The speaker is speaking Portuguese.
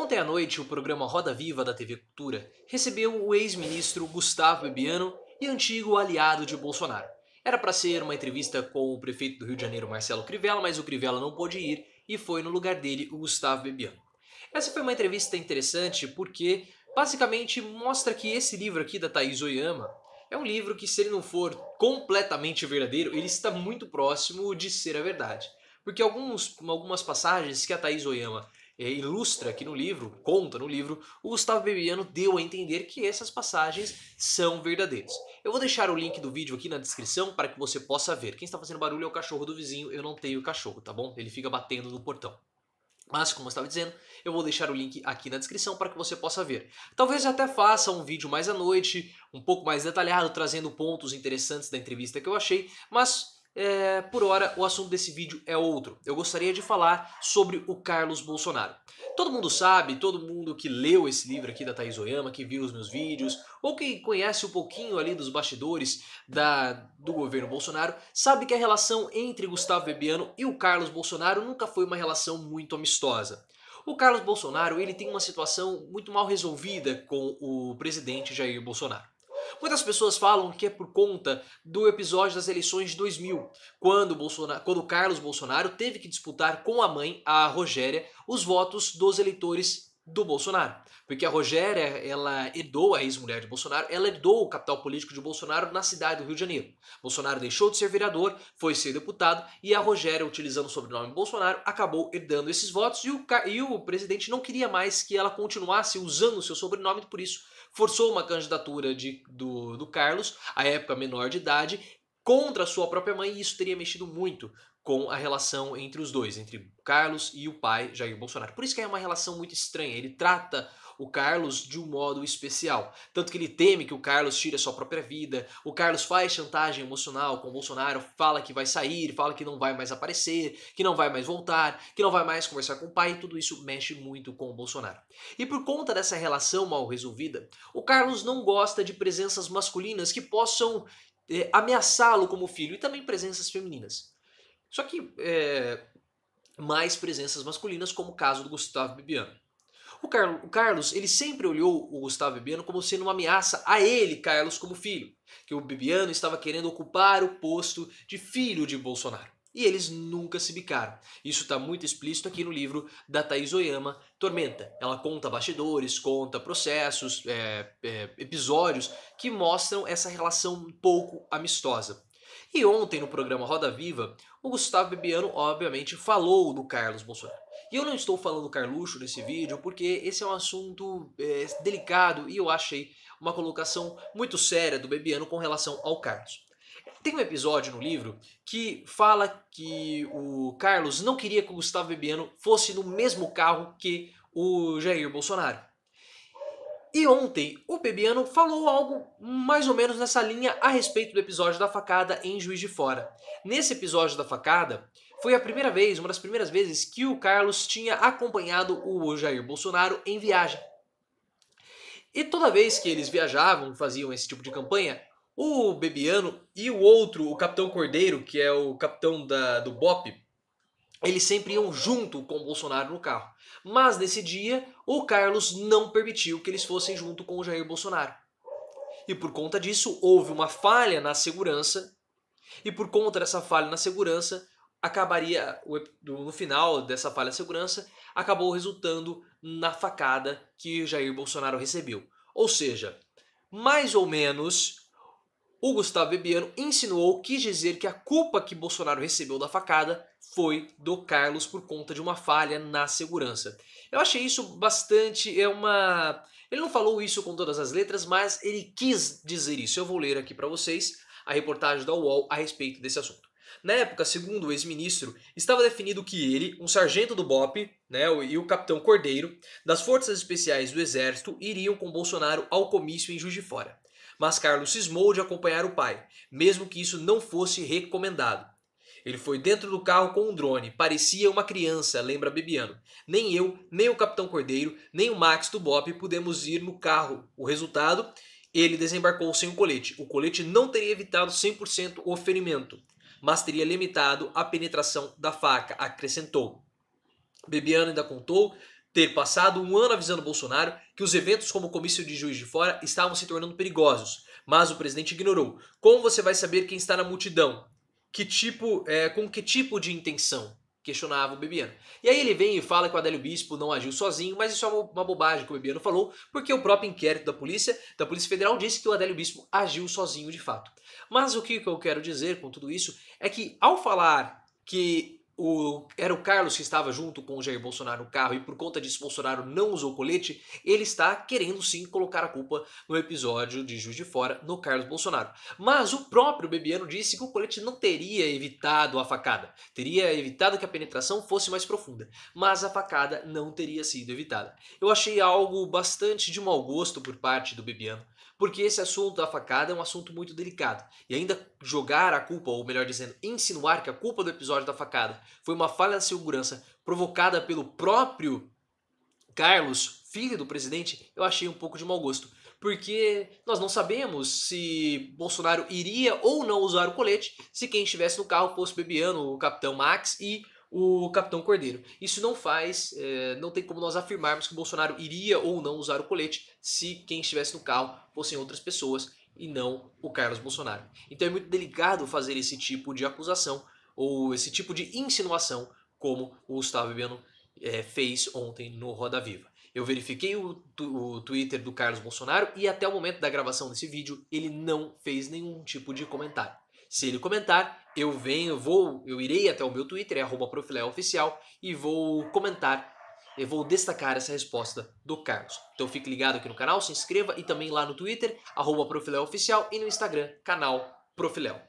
Ontem à noite, o programa Roda Viva da TV Cultura recebeu o ex-ministro Gustavo Bebiano e antigo aliado de Bolsonaro. Era para ser uma entrevista com o prefeito do Rio de Janeiro, Marcelo Crivella, mas o Crivella não pôde ir e foi no lugar dele o Gustavo Bebiano. Essa foi uma entrevista interessante porque basicamente mostra que esse livro aqui da Thaís Oyama é um livro que, se ele não for completamente verdadeiro, ele está muito próximo de ser a verdade. Porque algumas passagens que a Thaís Oyama ilustra aqui no livro, conta no livro, o Gustavo Bebiano deu a entender que essas passagens são verdadeiras. Eu vou deixar o link do vídeo aqui na descrição para que você possa ver. Quem está fazendo barulho é o cachorro do vizinho, eu não tenho cachorro, tá bom? Ele fica batendo no portão. Mas, como eu estava dizendo, eu vou deixar o link aqui na descrição para que você possa ver. Talvez eu até faça um vídeo mais à noite, um pouco mais detalhado, trazendo pontos interessantes da entrevista que eu achei, mas por hora o assunto desse vídeo é outro. Eu gostaria de falar sobre o Carlos Bolsonaro. Todo mundo sabe, todo mundo que leu esse livro aqui da Thaís Oyama, que viu os meus vídeos, ou que conhece um pouquinho ali dos bastidores do governo Bolsonaro, sabe que a relação entre Gustavo Bebiano e o Carlos Bolsonaro nunca foi uma relação muito amistosa. O Carlos Bolsonaro ele tem uma situação muito mal resolvida com o presidente Jair Bolsonaro. Muitas pessoas falam que é por conta do episódio das eleições de 2000, quando o Carlos Bolsonaro teve que disputar com a mãe, a Rogéria, os votos dos eleitores do Bolsonaro. Porque a Rogéria, ela herdou, a ex-mulher de Bolsonaro, ela herdou o capital político de Bolsonaro na cidade do Rio de Janeiro. Bolsonaro deixou de ser vereador, foi ser deputado, e a Rogéria, utilizando o sobrenome Bolsonaro, acabou herdando esses votos, e o presidente não queria mais que ela continuasse usando o seu sobrenome, por isso forçou uma candidatura do Carlos, à época menor de idade, contra a sua própria mãe, e isso teria mexido muito com a relação entre os dois, entre Carlos e o pai Jair Bolsonaro. Por isso que é uma relação muito estranha, ele trata o Carlos de um modo especial. Tanto que ele teme que o Carlos tire a sua própria vida, o Carlos faz chantagem emocional com o Bolsonaro, fala que vai sair, fala que não vai mais aparecer, que não vai mais voltar, que não vai mais conversar com o pai, e tudo isso mexe muito com o Bolsonaro. E por conta dessa relação mal resolvida, o Carlos não gosta de presenças masculinas que possam ameaçá-lo como filho, e também presenças femininas. Só que mais presenças masculinas, como o caso do Gustavo Bebiano. O Carlos, ele sempre olhou o Gustavo Bebiano como sendo uma ameaça a ele, Carlos, como filho. Que o Bebiano estava querendo ocupar o posto de filho de Bolsonaro. E eles nunca se bicaram. Isso está muito explícito aqui no livro da Thaís Oyama, Tormenta. Ela conta bastidores, conta processos, episódios que mostram essa relação um pouco amistosa. E ontem no programa Roda Viva, o Gustavo Bebiano obviamente falou do Carlos Bolsonaro. E eu não estou falando Carluxo nesse vídeo porque esse é um assunto delicado e eu achei uma colocação muito séria do Bebiano com relação ao Carlos. Tem um episódio no livro que fala que o Carlos não queria que o Gustavo Bebiano fosse no mesmo carro que o Jair Bolsonaro. E ontem o Bebiano falou algo mais ou menos nessa linha a respeito do episódio da facada em Juiz de Fora. Nesse episódio da facada, foi a primeira vez, uma das primeiras vezes, que o Carlos tinha acompanhado o Jair Bolsonaro em viagem. E toda vez que eles viajavam, faziam esse tipo de campanha, o Bebiano e o outro, o Capitão Cordeiro, que é o capitão do BOPE, eles sempre iam junto com o Bolsonaro no carro. Mas nesse dia, o Carlos não permitiu que eles fossem junto com o Jair Bolsonaro. E por conta disso, houve uma falha na segurança. E por conta dessa falha na segurança, no final dessa falha na segurança, acabou resultando na facada que o Jair Bolsonaro recebeu. Ou seja, mais ou menos, o Gustavo Bebiano insinuou, quis dizer que a culpa que Bolsonaro recebeu da facada foi do Carlos por conta de uma falha na segurança. Eu achei isso bastante... Ele não falou isso com todas as letras, mas ele quis dizer isso. Eu vou ler aqui para vocês a reportagem da UOL a respeito desse assunto. Na época, segundo o ex-ministro, estava definido que ele, um sargento do BOPE, e o capitão Cordeiro, das Forças Especiais do Exército, iriam com Bolsonaro ao comício em Juiz de Fora. Mas Carlos cismou de acompanhar o pai, mesmo que isso não fosse recomendado. Ele foi dentro do carro com um drone, parecia uma criança, lembra Bebiano. Nem eu, nem o Capitão Cordeiro, nem o Max do BOPE pudemos ir no carro. O resultado, ele desembarcou sem o colete. O colete não teria evitado 100% o ferimento, mas teria limitado a penetração da faca, acrescentou. Bebiano ainda contou ter passado um ano avisando Bolsonaro que os eventos como o comício de Juiz de Fora estavam se tornando perigosos, mas o presidente ignorou. Como você vai saber quem está na multidão? Com que tipo de intenção? Questionava o Bebiano. E aí ele vem e fala que o Adélio Bispo não agiu sozinho, mas isso é uma bobagem que o Bebiano falou, porque o próprio inquérito da Polícia Federal, disse que o Adélio Bispo agiu sozinho de fato. Mas o que eu quero dizer com tudo isso é que ao falar que era o Carlos que estava junto com o Jair Bolsonaro no carro e por conta disso Bolsonaro não usou colete, ele está querendo sim colocar a culpa no episódio de Juiz de Fora no Carlos Bolsonaro. Mas o próprio Bebiano disse que o colete não teria evitado a facada, teria evitado que a penetração fosse mais profunda, mas a facada não teria sido evitada. Eu achei algo bastante de mau gosto por parte do Bebiano, porque esse assunto da facada é um assunto muito delicado. E ainda jogar a culpa, ou melhor dizendo, insinuar que a culpa do episódio da facada foi uma falha de segurança provocada pelo próprio Carlos, filho do presidente, eu achei um pouco de mau gosto. Porque nós não sabemos se Bolsonaro iria ou não usar o colete se quem estivesse no carro fosse o Bebiano, o Capitão Max e o Capitão Cordeiro. Isso não tem como nós afirmarmos que Bolsonaro iria ou não usar o colete se quem estivesse no carro fossem outras pessoas e não o Carlos Bolsonaro. Então é muito delicado fazer esse tipo de acusação ou esse tipo de insinuação como o Gustavo Bebiano fez ontem no Roda Viva. Eu verifiquei o Twitter do Carlos Bolsonaro e até o momento da gravação desse vídeo ele não fez nenhum tipo de comentário. Se ele comentar, eu irei até o meu Twitter, @profileoficial, e vou comentar, eu vou destacar essa resposta do Carlos. Então fique ligado aqui no canal, se inscreva e também lá no Twitter, @profileoficial, e no Instagram, canal Profiléu.